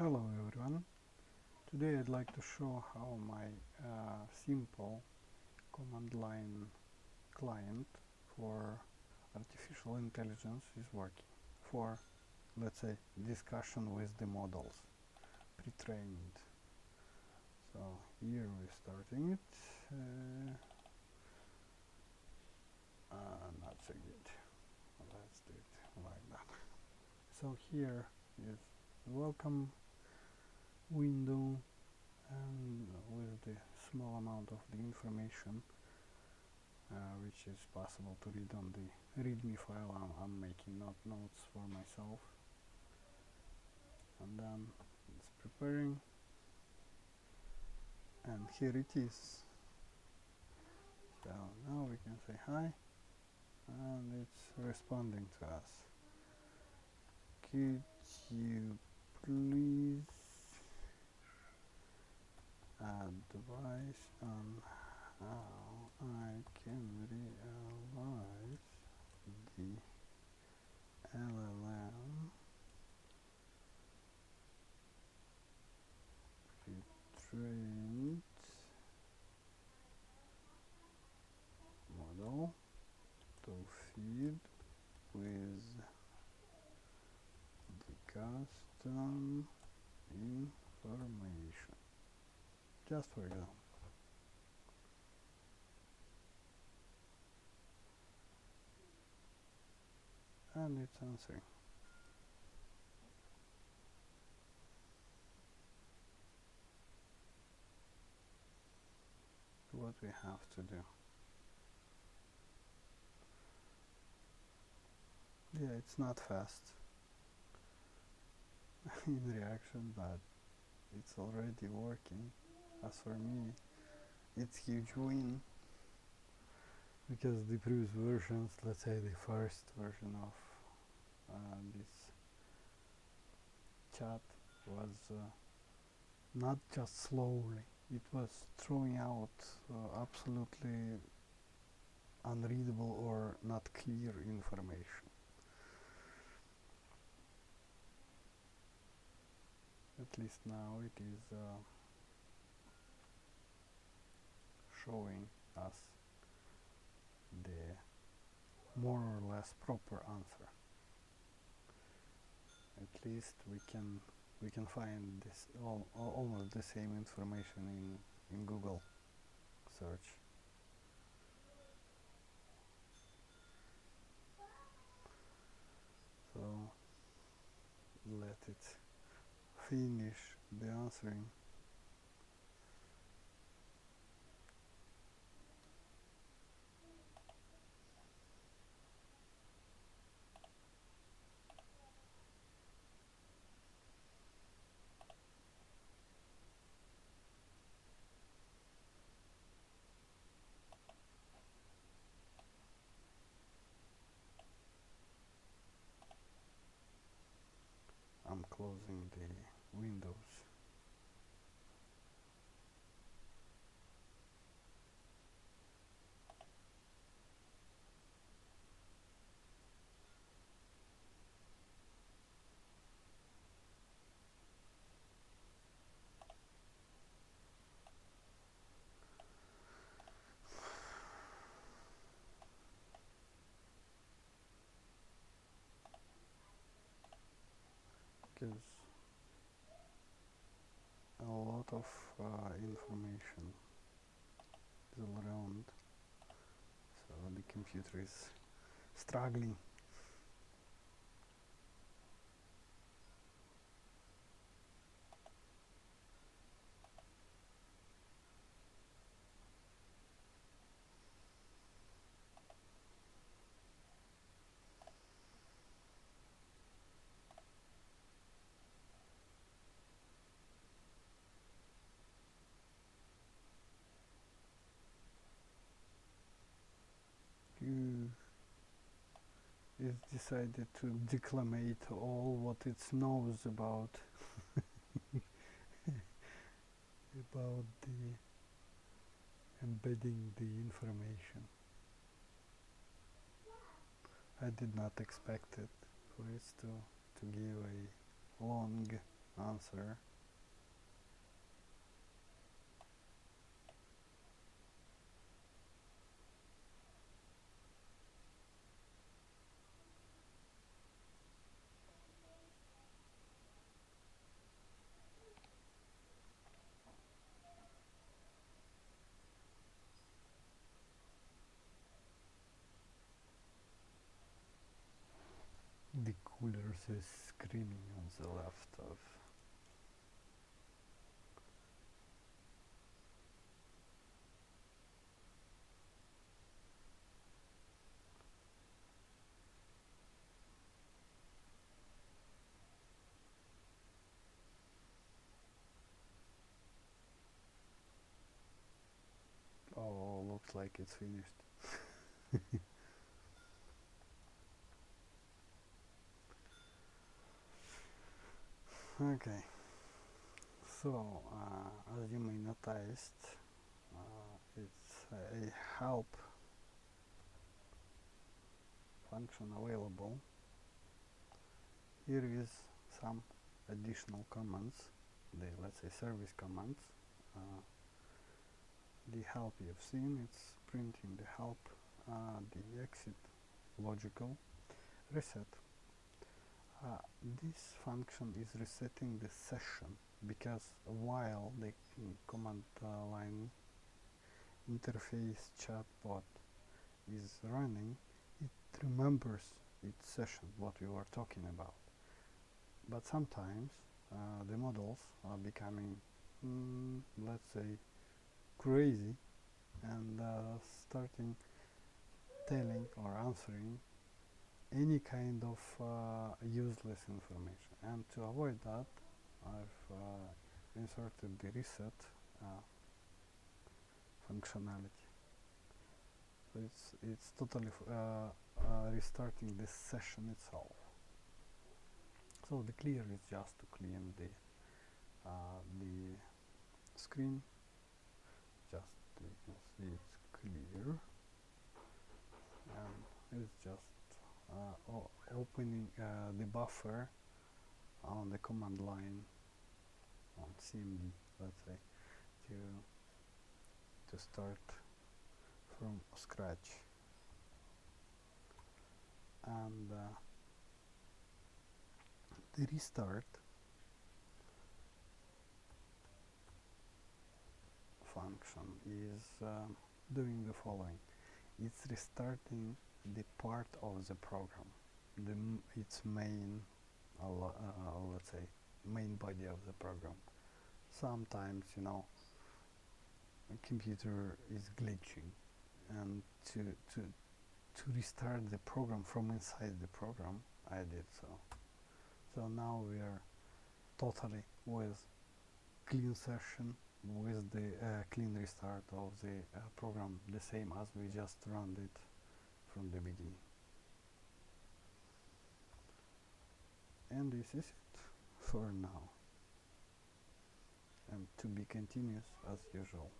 Hello everyone. Today I'd like to show how my simple command line client for artificial intelligence is working for, let's say, discussion with the models pre-trained. So here we're starting it. Not so good. Let's do it like that. So here is welcome window, and with the small amount of the information which is possible to read on the readme file. I'm making notes for myself, and then it's preparing, and here it is. So now we can say hi, and it's responding to us. Could you please advise on how I can realize the LLM trained model to feed with the custom information, just for example. And it's answering. What we have to do. Yeah, it's not fast in reaction, but it's already working. As for me, it's huge win, because the previous versions, let's say the first version of this chat, was not just slowly, it was throwing out absolutely unreadable or not clear information. At least now it is showing us the more or less proper answer. At least we can find this almost the same information in Google search. So let it finish the answering. I'm closing the windows. Because a lot of information is all around, so the computer is struggling. It decided to declamate all what it knows about about the embedding the information. I did not expect it for it to give a long answer. The cooler is screaming on the left of. Oh, looks like it's finished. Okay, so as you may notice, it's a help function available. Here is some additional commands, the let's say service commands. The help you've seen, it's printing the help, the exit logical reset. This function is resetting the session because while the command line interface chatbot is running, it remembers its session, what we were talking about. But sometimes the models are becoming, let's say, crazy and starting telling or answering any kind of useless information. And to avoid that, I've inserted the reset functionality. So it's totally restarting this session itself. So the clear is just to clean the screen. Just you can see it's clear, and it's just opening the buffer on the command line on CMD, let's say, to start from scratch. And the restart function is doing the following. It's restarting the part of the program, its main, let's say, main body of the program. Sometimes, a computer is glitching, and to restart the program from inside the program, I did so. So now we are totally with clean session, with the clean restart of the program, the same as we just ran it from the beginning. And this is it for now, and to be continuous as usual.